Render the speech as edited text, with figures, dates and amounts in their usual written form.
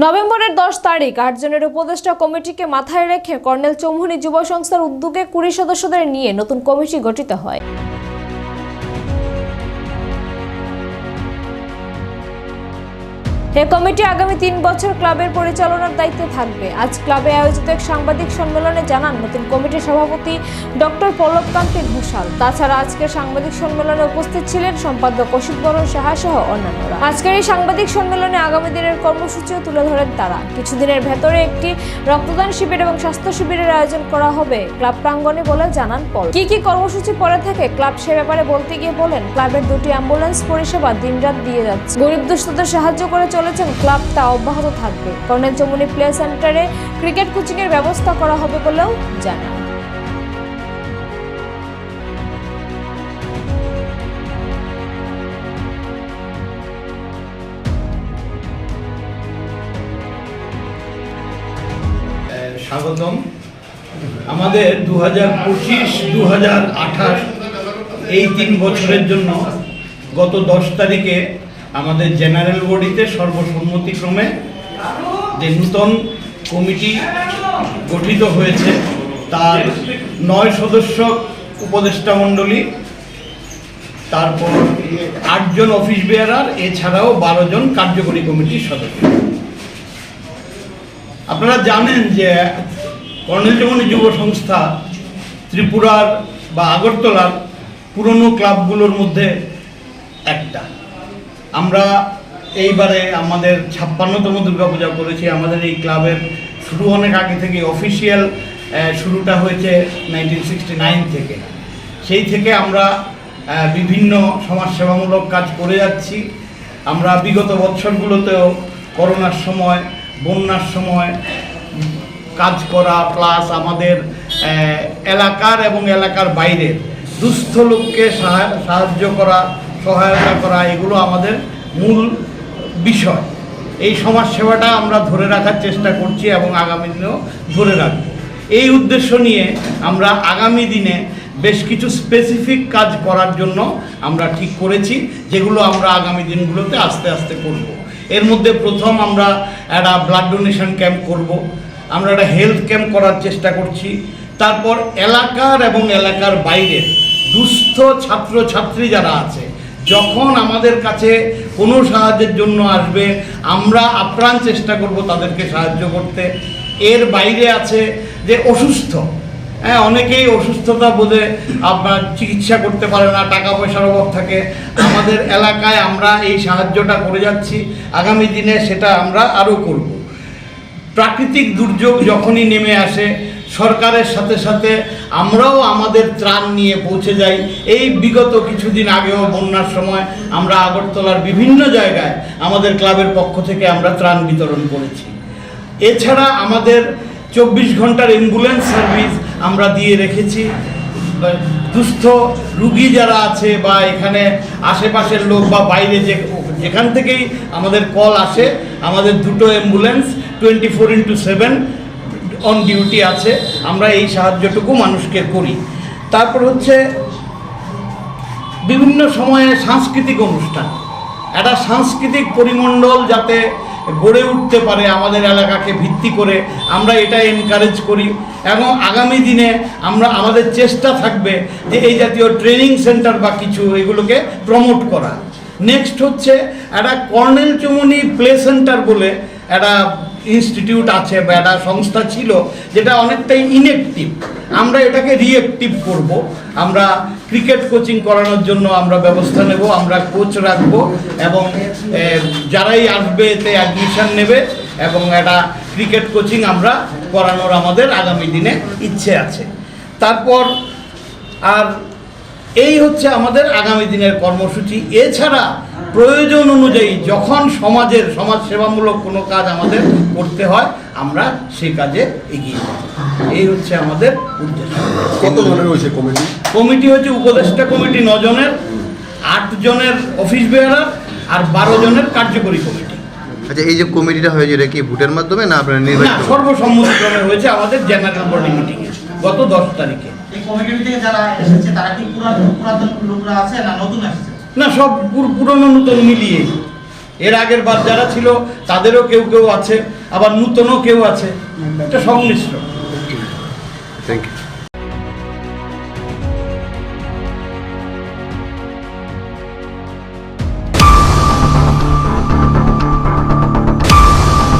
নভেম্বরের 10 তারিখ 8 জনের উপদেষ্টা কমিটিকে মাথায় রেখে কর্নেল চৌমুহনী যুব সংস্থার উদ্যোগে 20 সদস্যদের নিয়ে নতুন কমিটি গঠিত হয়। এই কমিটি আগামী 3 বছর ক্লাবের পরিচালনার দায়িত্বে থাকবে। আজ ক্লাবে আয়োজিত এক সাংবাদিক সম্মেলনে জানান নতুন কমিটির সভাপতি ডক্টর পল্লবকান্তি ঘোষাল। তাছাড়া আজকের সাংবাদিক সম্মেলনে উপস্থিত ছিলেন সম্পাদক অসিত বরণ সাহা সহ অন্যান্যরা। আজকের এই সাংবাদিক সম্মেলনে আগামী দিনের কর্মসূচিও তুলে ধরেন তারা। কিছুদিনের ভেতরে একটি রক্তদান শিবির এবং স্বাস্থ্য শিবিরের আয়োজন করা হবে ক্লাব প্রাঙ্গণে বলে জানান পল। কি কর্মসূচি পরে থাকে ক্লাব সে ব্যাপারে বলতে গিয়ে বলেন, ক্লাবের 2টি অ্যাম্বুলেন্স পরিষেবা দিনরাত দিয়ে যাচ্ছে। গরিব দুস্থদের সাহায্য করে ক্লাব তা অব্যাহত থাকবে। কর্নেল চৌমুহনী প্লে সেন্টারে ক্রিকেট কোচিং এর ব্যবস্থা করা হবে বলেও জানান। স্বাগতম। আমাদের 2025-2028 এই 3 বছরের জন্য গত 10 তারিখে আমাদের জেনারেল বডিতে সর্বসম্মতিক্রমে যে নূতন কমিটি গঠিত হয়েছে তার 9 সদস্য উপদেষ্টা মণ্ডলী, তারপর 8 জন অফিস বেয়ারার, এছাড়াও 12 জন কার্যকরী কমিটির সদস্য। আপনারা জানেন যে কর্নেল চৌমুহনী যুব সংস্থা ত্রিপুরার বা আগরতলার পুরনো ক্লাবগুলোর মধ্যে একটা। আমরা এইবারে আমাদের 56তম দুর্গাপূজা করেছি। আমাদের এই ক্লাবের শুরু অনেক আগে থেকে, অফিসিয়াল শুরুটা হয়েছে 1969 থেকে। সেই থেকে আমরা বিভিন্ন সমাজসেবামূলক কাজ করে যাচ্ছি। আমরা বিগত বছরগুলোতেও করোনার সময়, বন্যার সময় কাজ করা, প্লাস আমাদের এলাকার এবং এলাকার বাইরের দুস্থ লোককে সাহায্য করা, সহায়তা করা, এগুলো আমাদের মূল বিষয়। এই সমাজ সেবাটা আমরা ধরে রাখার চেষ্টা করছি এবং আগামী দিনেও ধরে রাখব। এই উদ্দেশ্য নিয়ে আমরা আগামী দিনে বেশ কিছু স্পেসিফিক কাজ করার জন্য আমরা ঠিক করেছি, যেগুলো আমরা আগামী দিনগুলোতে আস্তে আস্তে করব। এর মধ্যে প্রথম আমরা একটা ব্লাড ডোনেশন ক্যাম্প করব, আমরা একটা হেলথ ক্যাম্প করার চেষ্টা করছি। তারপর এলাকার এবং এলাকার বাইরের দুস্থ ছাত্রছাত্রী যারা আছে, যখন আমাদের কাছে কোনো সাহায্যের জন্য আসবে, আমরা আপ্রাণ চেষ্টা করব তাদেরকে সাহায্য করতে। এর বাইরে আছে যে অসুস্থ, অনেকেই অসুস্থতা বোধে আপনার চিকিৎসা করতে পারে না, টাকা পয়সার অভাব থাকে। আমাদের এলাকায় আমরা এই সাহায্যটা করে যাচ্ছি, আগামী দিনে সেটা আমরা আরও করব। প্রাকৃতিক দুর্যোগ যখনই নেমে আসে, সরকারের সাথে সাথে আমরাও আমাদের ত্রাণ নিয়ে পৌঁছে যাই। এই বিগত কিছুদিন আগেও বন্যার সময় আমরা আগরতলার বিভিন্ন জায়গায় আমাদের ক্লাবের পক্ষ থেকে আমরা ত্রাণ বিতরণ করেছি। এছাড়া আমাদের 24 ঘন্টার অ্যাম্বুলেন্স সার্ভিস আমরা দিয়ে রেখেছি। দুস্থ রুগী যারা আছে বা এখানে আশেপাশের লোক বা বাইরে যেখান থেকেই আমাদের কল আসে, আমাদের 2টো অ্যাম্বুলেন্স 24x7 অন ডিউটি আছে। আমরা এই সাহায্যটুকু মানুষকে করি। তারপর হচ্ছে বিভিন্ন সময়ে সাংস্কৃতিক অনুষ্ঠান, একটা সাংস্কৃতিক পরিমণ্ডল যাতে গড়ে উঠতে পারে আমাদের এলাকাকে ভিত্তি করে, আমরা এটা এনকারেজ করি। এবং আগামী দিনে আমাদের চেষ্টা থাকবে যে এই জাতীয় ট্রেনিং সেন্টার বা কিছু এগুলোকে প্রমোট করা। নেক্সট হচ্ছে একটা কর্নেল চৌমুহনী প্লে সেন্টার বলে একটা ইনস্টিটিউট আছে বা একটা সংস্থা ছিল, যেটা অনেকটাই ইনঅ্যাক্টিভ। আমরা এটাকে রিঅ্যাক্টিভ করব। আমরা ক্রিকেট কোচিং করানোর জন্য আমরা ব্যবস্থা নেব, আমরা কোচ রাখব এবং যারাই আসবে এতে অ্যাডমিশন নেবে এবং একটা ক্রিকেট কোচিং আমরা করানোর আমাদের আগামী দিনে ইচ্ছে আছে। তারপর আর এই হচ্ছে আমাদের আগামী দিনের কর্মসূচি। এছাড়া প্রয়োজন অনুযায়ী যখন সমাজ সেবামূলক কোনো কাজ আমাদের করতে হয়, আমরা সেই কাজে এগিয়ে যাব। এই হচ্ছে আমাদের উদ্দেশ্য। কত জনের হয়েছে কমিটি? কমিটি হচ্ছে উপদেষ্টা কমিটি 9 জনের, 8 জনের অফিস বেয়ারার আর 12 জনের কার্যকরী কমিটি। আচ্ছা, এই যে কমিটিটা হয়েছে এটা কি ভোটের মাধ্যমে না আপনার নির্বাচন? সর্বসম্মতিক্রমে হয়েছে আমাদের জেনারেল বডি মিটিংয়ে গত 10 তারিখে। এই কমিটি থেকে যারা এসেছে তারা কি পুরাতন লোকরা আছে না নতুন আসছে? না, সব পুরনো নতুন মিলিয়ে এর আগের বার যারা ছিল তাদেরও কেউ কেউ আছে, আবার নূতনও কেউ আছে, এটা সংমিশ্র। Thank you.